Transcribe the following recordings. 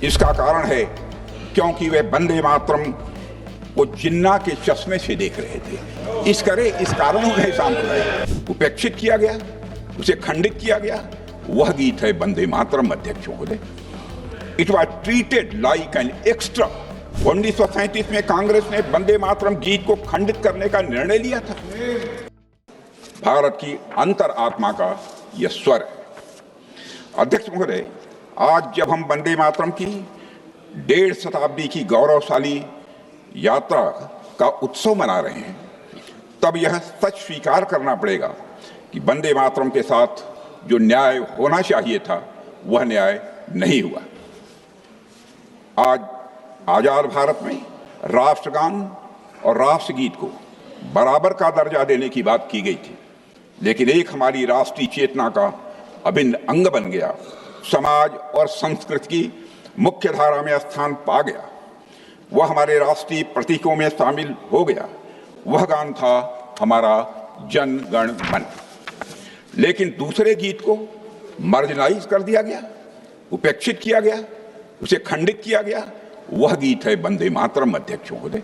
इसका कारण है क्योंकि वे वंदे मातरम को जिन्ना के चश्मे से देख रहे थे। इस कारण उन्हें सांप्रदायिक उपेक्षित किया गया, उसे खंडित किया गया। वह गीत है वंदे मातरम। अध्यक्ष महोदय, it was treated like an extra. 1937 में कांग्रेस ने वंदे मातरम गीत को खंडित करने का निर्णय लिया था। भारत की अंतर आत्मा का यह स्वर है। अध्यक्ष महोदय, आज जब हम वंदे मातरम की 1.5 शताब्दी की गौरवशाली यात्रा का उत्सव मना रहे हैं, तब यह सच स्वीकार करना पड़ेगा कि वंदे मातरम के साथ जो न्याय होना चाहिए था वह न्याय नहीं हुआ। आज आजाद भारत में राष्ट्रगान और राष्ट्रगीत को बराबर का दर्जा देने की बात की गई थी, लेकिन एक हमारी राष्ट्रीय चेतना का अभिन्न अंग बन गया, समाज और संस्कृति की मुख्य धारा में स्थान पा गया। वह हमारे राष्ट्रीय प्रतीकों में शामिल हो गया। वह गान था हमारा जन गण मन। लेकिन दूसरे गीत को मार्जिनाइज कर दिया गया, उपेक्षित किया गया, उसे खंडित किया गया। वह गीत है वंदे मातरम। अध्यक्ष महोदय,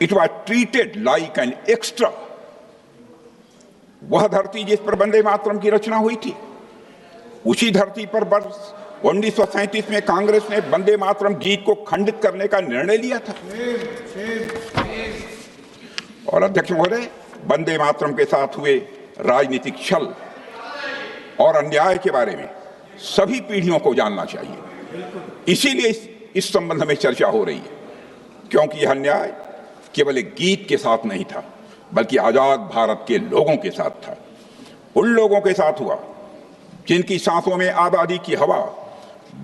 it was treated like an extra. वह धरती जिस पर वंदे मातरम की रचना हुई थी, उसी धरती पर वर्ष 1937 में कांग्रेस ने वंदे मातरम गीत को खंडित करने का निर्णय लिया था। और अध्यक्ष महोदय, वंदे मातरम के साथ हुए राजनीतिक छल और अन्याय के बारे में सभी पीढ़ियों को जानना चाहिए। इसीलिए इस संबंध में चर्चा हो रही है, क्योंकि यह अन्याय केवल एक गीत के साथ नहीं था, बल्कि आजाद भारत के लोगों के साथ था। उन लोगों के साथ हुआ जिनकी सांसों में आजादी की हवा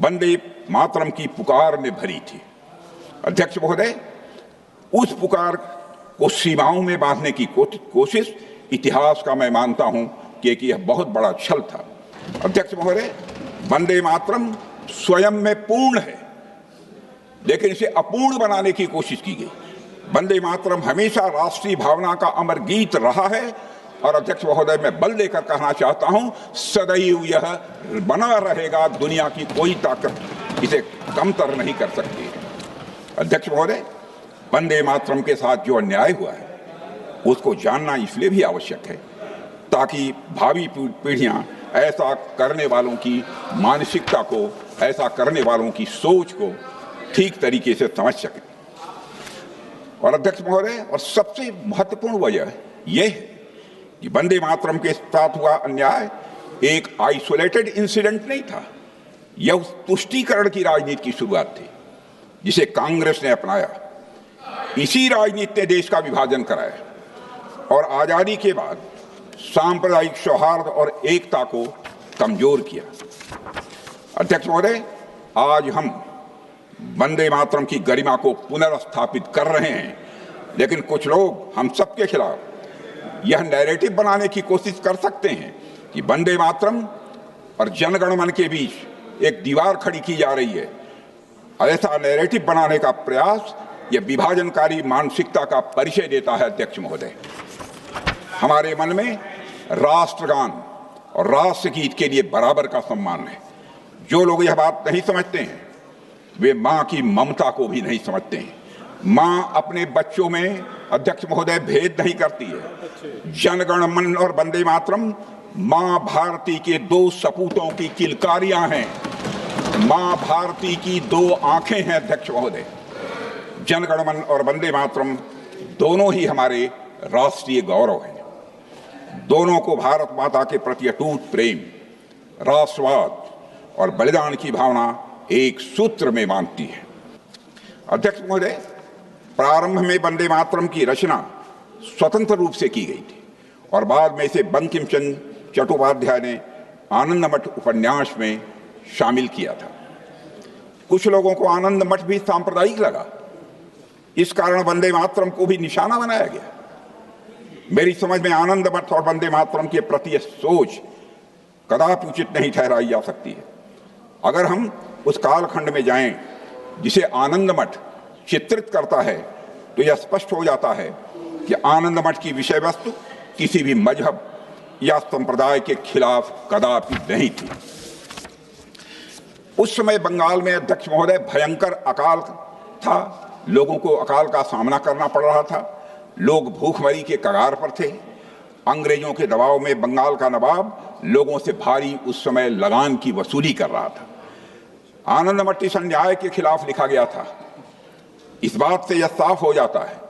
वंदे मातरम की पुकार ने भरी थी। अध्यक्ष महोदय, उस पुकार को सीमाओं में बांधने की कोशिश इतिहास का मैं मानता हूं कि यह बहुत बड़ा छल था। अध्यक्ष महोदय, वंदे मातरम स्वयं में पूर्ण है, लेकिन इसे अपूर्ण बनाने की कोशिश की गई। वंदे मातरम हमेशा राष्ट्रीय भावना का अमर गीत रहा है। और अध्यक्ष महोदय, मैं बल देकर कहना चाहता हूं, सदैव यह बना रहेगा। दुनिया की कोई ताकत इसे कमतर नहीं कर सकती है। अध्यक्ष महोदय, वंदे मातरम के साथ जो अन्याय हुआ है उसको जानना इसलिए भी आवश्यक है ताकि भावी पीढ़ियां ऐसा करने वालों की मानसिकता को, ऐसा करने वालों की सोच को ठीक तरीके से समझ सकें। और अध्यक्ष महोदय, और सबसे महत्वपूर्ण वजह यह है कि वंदे मातरम के साथ हुआ अन्याय एक आइसोलेटेड इंसिडेंट नहीं था। यह उस तुष्टीकरण की राजनीति की शुरुआत थी जिसे कांग्रेस ने अपनाया। इसी राजनीति ने देश का विभाजन कराया और आजादी के बाद सांप्रदायिक सौहार्द और एकता को कमजोर किया। अध्यक्ष महोदय, आज हम वंदे मातरम की गरिमा को पुनर्स्थापित कर रहे हैं, लेकिन कुछ लोग हम सबके खिलाफ यह नैरेटिव बनाने की कोशिश कर सकते हैं कि वंदे मातरम और जनगण मन के बीच एक दीवार खड़ी की जा रही है। ऐसा नैरेटिव बनाने का प्रयास यह विभाजनकारी मानसिकता का परिचय देता है। अध्यक्ष महोदय, हमारे मन में राष्ट्रगान और राष्ट्रगीत के लिए बराबर का सम्मान है। जो लोग यह बात नहीं समझते हैं वे मां की ममता को भी नहीं समझते हैं। मां अपने बच्चों में, अध्यक्ष महोदय, भेद नहीं करती है। जनगण मन और वंदे मातरम मां भारती के 2 सपूतों की किलकारियां हैं। मां भारती की 2 आंखें हैं। अध्यक्ष महोदय, जनगण मन और वंदे मातरम दोनों ही हमारे राष्ट्रीय गौरव हैं। दोनों को भारत माता के प्रति अटूट प्रेम, राष्ट्रवाद और बलिदान की भावना एक सूत्र में बांधती है। अध्यक्ष महोदय, प्रारंभ में वंदे मातरम की रचना स्वतंत्र रूप से की गई थी और बाद में इसे बंकिम चंद्र चट्टोपाध्याय ने आनंद मठ उपन्यास में शामिल किया था। कुछ लोगों को आनंद मठ भी सांप्रदायिक लगा, इस कारण वंदे मातरम को भी निशाना बनाया गया। मेरी समझ में आनंद मठ और वंदे मातरम के प्रति सोच कदापि उचित नहीं ठहराई जा सकती है। अगर हम उस कालखंड में जाएं जिसे आनंद मठ चित्रित करता है तो यह स्पष्ट हो जाता है कि आनंद मठ की विषय वस्तु किसी भी मजहब या संप्रदाय के खिलाफ कदापि नहीं थी। उस समय बंगाल में अध्यक्ष महोदय भयंकर अकाल था, लोगों को अकाल का सामना करना पड़ रहा था, लोग भूखमरी के कगार पर थे। अंग्रेजों के दबाव में बंगाल का नवाब लोगों से भारी उस समय लगान की वसूली कर रहा था। आनंदमठी संन्याय के खिलाफ लिखा गया था। इस बात से यह साफ हो जाता है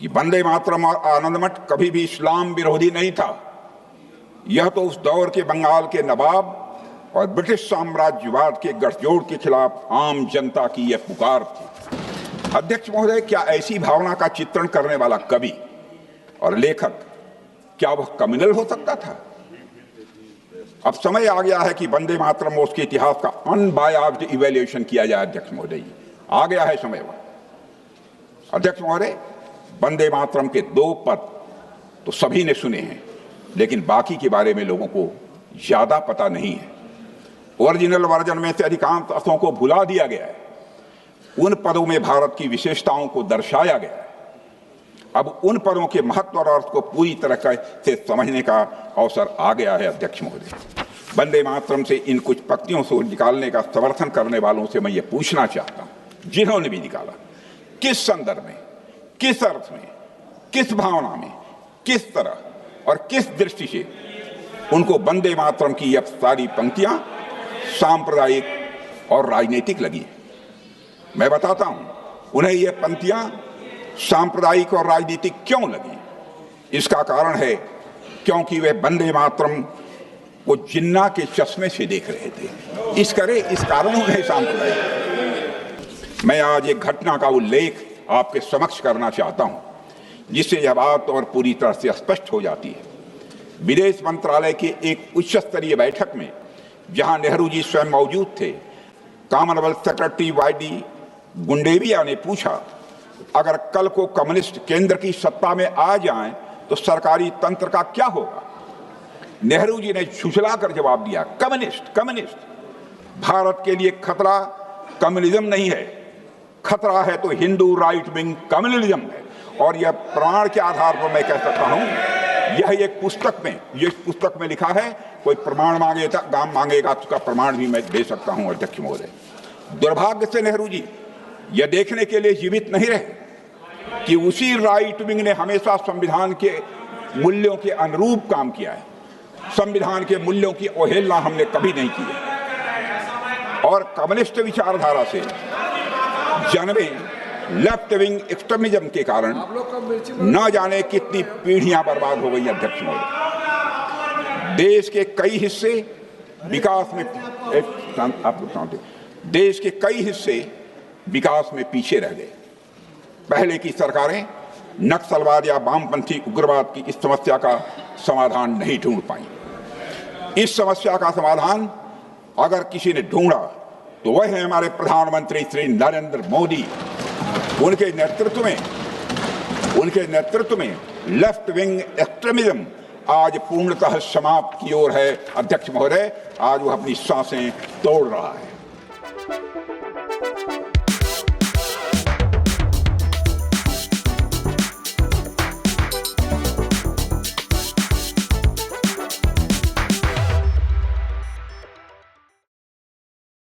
कि वंदे मातरम और आनंदमठ कभी भी इस्लाम विरोधी नहीं था। यह तो उस दौर के बंगाल के नवाब और ब्रिटिश साम्राज्यवाद के गठजोड़ के खिलाफ आम जनता की यह पुकार थी। अध्यक्ष महोदय, क्या ऐसी भावना का चित्रण करने वाला कवि और लेखक, क्या वह कम्युनल हो सकता था? अब समय आ गया है कि वंदे मातरम और उसके इतिहास का अनबायास्ड इवैल्यूएशन किया जाए। अध्यक्ष महोदय जी, आ गया है समय। वह अध्यक्ष महोदय, वंदे मातरम के 2 पद तो सभी ने सुने हैं, लेकिन बाकी के बारे में लोगों को ज्यादा पता नहीं है। ओरिजिनल वर्जन में से अधिकांश अर्थों को भुला दिया गया है। उन पदों में भारत की विशेषताओं को दर्शाया गया है। अब उन पदों के महत्व और अर्थ को पूरी तरह से समझने का अवसर आ गया है। अध्यक्ष महोदय, वंदे मातरम से इन कुछ पंक्तियों से निकालने का समर्थन करने वालों से मैं ये पूछना चाहता हूं, जिन्होंने भी निकाला, किस संदर्भ में, किस अर्थ में, किस भावना में, किस तरह और किस दृष्टि से उनको वंदे मातरम की यह सारी पंक्तियां सांप्रदायिक और राजनीतिक लगी। मैं बताता हूं उन्हें यह पंक्तियां सांप्रदायिक और राजनीतिक क्यों लगी। इसका कारण है क्योंकि वे वंदे मातरम को जिन्ना के चश्मे से देख रहे थे। इस कारण उन्हें सांप्रदायिक। मैं आज एक घटना का उल्लेख आपके समक्ष करना चाहता हूं, जिससे यह बात और पूरी तरह से स्पष्ट हो जाती है। विदेश मंत्रालय की एक उच्च स्तरीय बैठक में, जहां नेहरू जी स्वयं मौजूद थे, कॉमनवेल्थ सेक्रेटरी वाई.डी. गुंडेविया ने पूछा, अगर कल को कम्युनिस्ट केंद्र की सत्ता में आ जाएं तो सरकारी तंत्र का क्या होगा? नेहरू जी ने झुठलाकर जवाब दिया, कम्युनिस्ट। भारत के लिए खतरा कम्युनिज्म नहीं है, खतरा है तो हिंदू राइट विंग कम्युनिज्म है। और यह प्रमाण के आधार पर मैं कह सकता हूं, यह एक पुस्तक में लिखा है। कोई प्रमाण मांगेगा तो उसका प्रमाण भी मैं दे सकता हूं। अध्यक्ष महोदय, दुर्भाग्य से नेहरू जी यह देखने के लिए जीवित नहीं रहे कि उसी राइट विंग ने हमेशा संविधान के मूल्यों के अनुरूप काम किया है। संविधान के मूल्यों की अवहेलना हमने कभी नहीं की है। और कम्युनिस्ट विचारधारा से जन्मे लेफ्ट विंग एक्सट्रीमिज्म के कारण न जाने कितनी पीढ़ियां बर्बाद हो गई। अध्यक्ष महोदय, देश के कई हिस्से विकास में पीछे रह गए। पहले की सरकारें नक्सलवाद या वामपंथी उग्रवाद की इस समस्या का समाधान नहीं ढूंढ पाई। इस समस्या का समाधान अगर किसी ने ढूंढा तो वह है हमारे प्रधानमंत्री श्री नरेंद्र मोदी। उनके नेतृत्व में लेफ्ट विंग एक्सट्रीमिज्म आज पूर्णतः समाप्त की ओर है। अध्यक्ष महोदय, आज वह अपनी सांसें तोड़ रहा है।